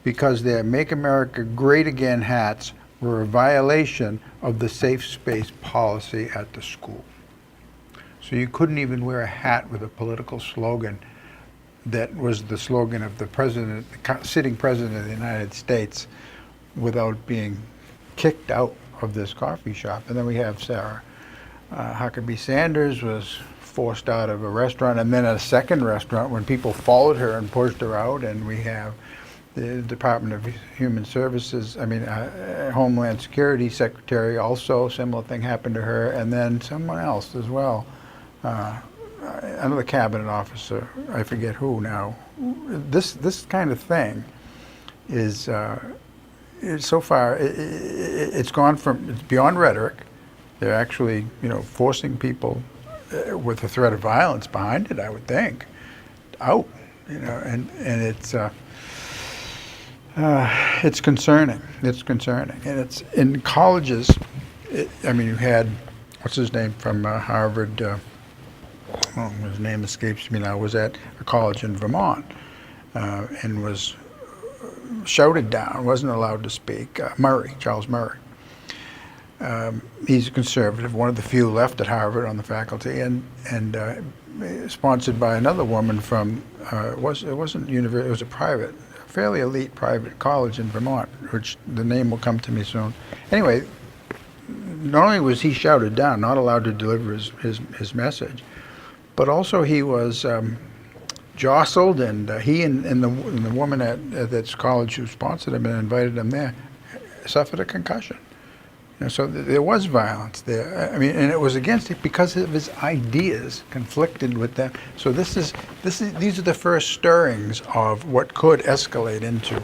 S1: because their Make America Great Again hats were a violation of the safe space policy at the school. So you couldn't even wear a hat with a political slogan that was the slogan of the president, the sitting president of the United States, without being kicked out of this coffee shop. And then we have Sarah Huckabee Sanders was forced out of a restaurant, and then a second restaurant when people followed her and pushed her out. And we have the Department of Human Services, Homeland Security Secretary, also similar thing happened to her, and then someone else as well. Another cabinet officer, I forget who now. This kind of thing is so far it's gone from, it's beyond rhetoric. They're actually, forcing people with the threat of violence behind it, I would think, out. And it's concerning. It's concerning, and it's in colleges. You had, what's his name from Harvard? His name escapes me now. Was at a college in Vermont, and was shouted down. Wasn't allowed to speak. Charles Murray. He's a conservative, one of the few left at Harvard on the faculty, and sponsored by another woman from it wasn't university. It was a private, fairly elite private college in Vermont, which the name will come to me soon. Anyway, not only was he shouted down, not allowed to deliver his message, but also he was jostled, and he and the woman at that college who sponsored him and invited him there suffered a concussion. So there was violence there. And it was against it because of his ideas conflicted with them. So these are the first stirrings of what could escalate into,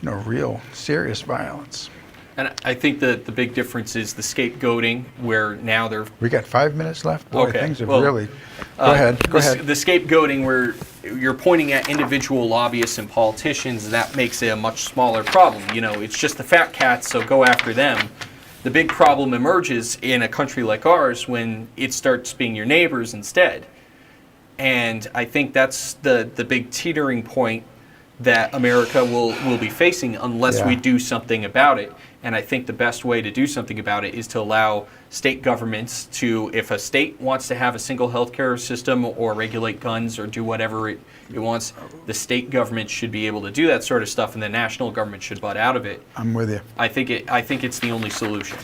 S1: real serious violence.
S2: And I think that the big difference is the scapegoating, where now they're...
S1: We got 5 minutes left? Boy,
S2: okay.
S1: Things have really... Go ahead.
S2: The scapegoating, where you're pointing at individual lobbyists and politicians, that makes it a much smaller problem. It's just the fat cats, so go after them. The big problem emerges in a country like ours when it starts being your neighbors instead. And I think that's the big teetering point that America will be facing unless we do something about it. And I think the best way to do something about it is to allow state governments to, if a state wants to have a single healthcare system or regulate guns or do whatever it wants, the state government should be able to do that sort of stuff, and the national government should butt out of it.
S1: I'm with you.
S2: I think it's the only solution.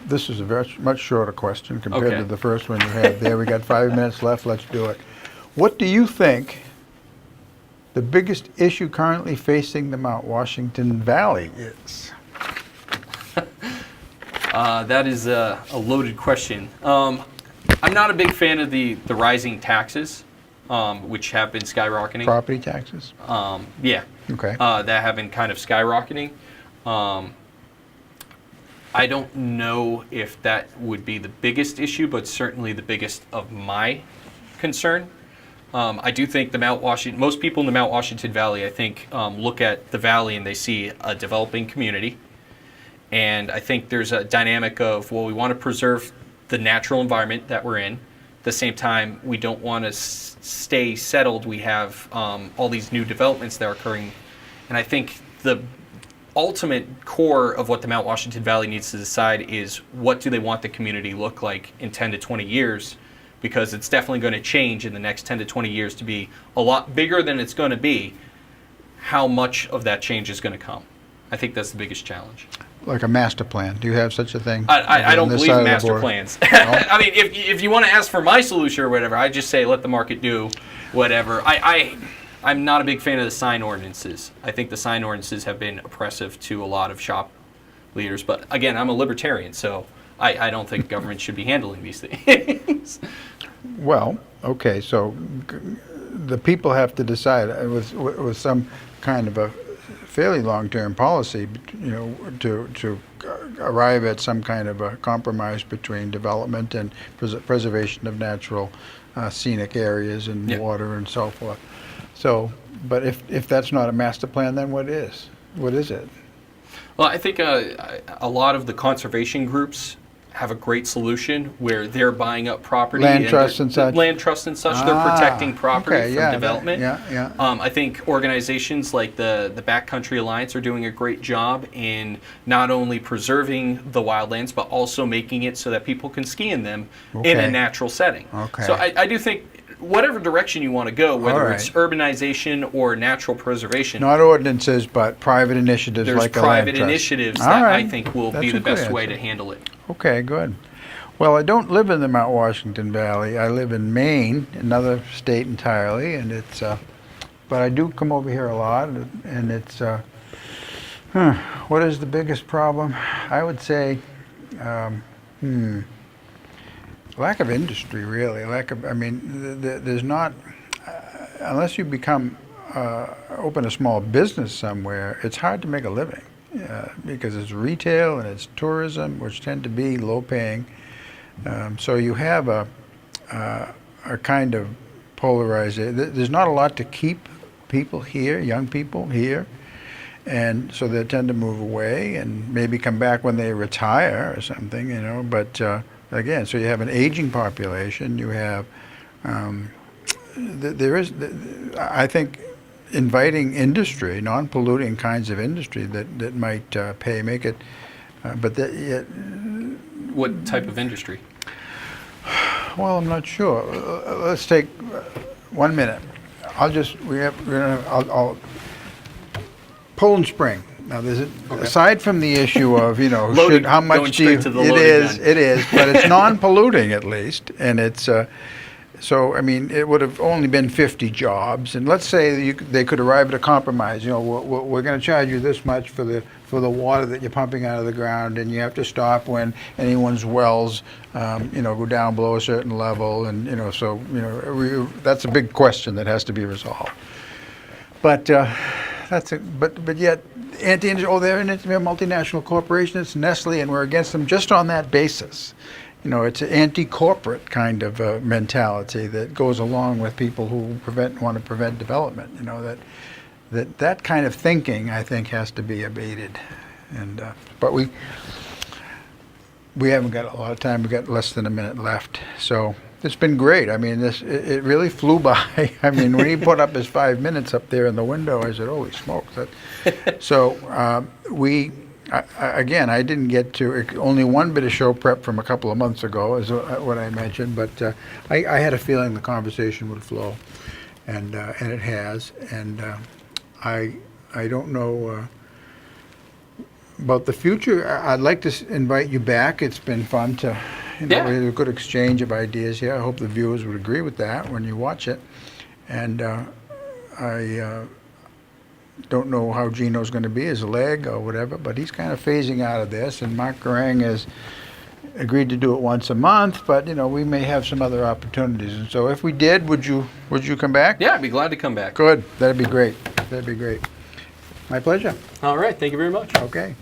S1: This is a much shorter question compared to the first one you had there. We got 5 minutes left. Let's do it. What do you think the biggest issue currently facing the Mount Washington Valley is?
S2: That is a loaded question. I'm not a big fan of the rising taxes, which have been skyrocketing.
S1: Property taxes?
S2: Yeah.
S1: Okay.
S2: that have been kind of skyrocketing. I don't know if that would be the biggest issue, but certainly the biggest of my concern. I do think most people in the Mount Washington Valley, I think, look at the valley and they see a developing community. And I think there's a dynamic of, well, we want to preserve the natural environment that we're in. At the same time, we don't want to stay settled. We have all these new developments that are occurring. And I think the ultimate core of what the Mount Washington Valley needs to decide is, what do they want the community look like in 10 to 20 years? Because it's definitely going to change in the next 10 to 20 years to be a lot bigger than it's going to be. How much of that change is going to come? I think that's the biggest challenge.
S1: Like a master plan. Do you have such a thing?
S2: I don't
S1: On this
S2: believe
S1: side
S2: in
S1: of the
S2: master
S1: border?
S2: plans.
S1: No?
S2: I mean, if you want to ask for my solution or whatever, I just say let the market do whatever. I'm not a big fan of the sign ordinances. I think the sign ordinances have been oppressive to a lot of shop leaders. But again, I'm a libertarian, so I don't think government should be handling these things.
S1: Well, okay, so the people have to decide with some kind of a fairly long-term policy, to arrive at some kind of a compromise between development and preservation of natural scenic areas and
S2: Yeah.
S1: water and so forth. So, but if that's not a master plan, then what is? What is it?
S2: Well, I think a lot of the conservation groups have a great solution where they're buying up property.
S1: Land trusts and such?
S2: Land trusts and such. They're protecting property
S1: okay,
S2: from
S1: yeah,
S2: development.
S1: Yeah.
S2: I think organizations like the Backcountry Alliance are doing a great job in not only preserving the wildlands, but also making it so that people can ski in them in a
S1: Okay.
S2: natural setting.
S1: Okay.
S2: So I do think whatever direction you want to go, whether
S1: All right.
S2: it's urbanization or natural preservation,
S1: Not ordinances, but private initiatives
S2: there's
S1: like a land
S2: private
S1: trust.
S2: initiatives
S1: All
S2: that I
S1: right.
S2: think will
S1: That's
S2: be
S1: a
S2: the
S1: good
S2: best way
S1: answer.
S2: to handle it.
S1: Okay, good. Well, I don't live in the Mount Washington Valley. I live in Maine, another state entirely, and it's. But I do come over here a lot, and it's. What is the biggest problem? I would say, lack of industry, really. There's not. Unless you become open a small business somewhere, it's hard to make a living. Because it's retail and it's tourism, which tend to be low-paying. So you have a kind of polarization. There's not a lot to keep people here, young people here, and so they tend to move away and maybe come back when they retire or something, But again, so you have an aging population. You have I think, inviting industry, non-polluting kinds of industry that might make it, but
S2: What type of industry?
S1: well, I'm not sure. Let's take 1 minute. I'll Poland Spring. Now, aside from the issue of
S2: Loaded,
S1: how much
S2: going
S1: do you?
S2: straight to the loaded gun.
S1: It is, but it's non-polluting at least, and it's. So, I mean, it would have only been 50 jobs, and let's say they could arrive at a compromise. We're going to charge you this much for the water that you're pumping out of the ground, and you have to stop when anyone's wells, go down below a certain level, and that's a big question that has to be resolved. But but yet, they're a multinational corporation. It's Nestle, and we're against them just on that basis. It's an anti-corporate kind of mentality that goes along with people who want to prevent development. That kind of thinking, I think, has to be abated. But we haven't got a lot of time. We've got less than a minute left. So it's been great. I mean, it really flew by. I mean, when he put up his 5 minutes up there in the window, I said, "Holy smokes!" So again, I didn't get to only one bit of show prep from a couple of months ago, is what I mentioned. But I had a feeling the conversation would flow, and it has. And I don't know about the future. I'd like to invite you back. It's been fun to, we had a good exchange of ideas here. I hope the viewers would agree with that when you watch it. And I don't know how Gino's going to be, his leg or whatever, but he's kind of phasing out of this. And Mark Garang has agreed to do it once a month, but we may have some other opportunities. And so if we did, would you come back?
S2: Yeah, I'd be glad to come back.
S1: Good. That'd be great. That'd be great. My pleasure.
S2: All right. Thank you very much.
S1: Okay.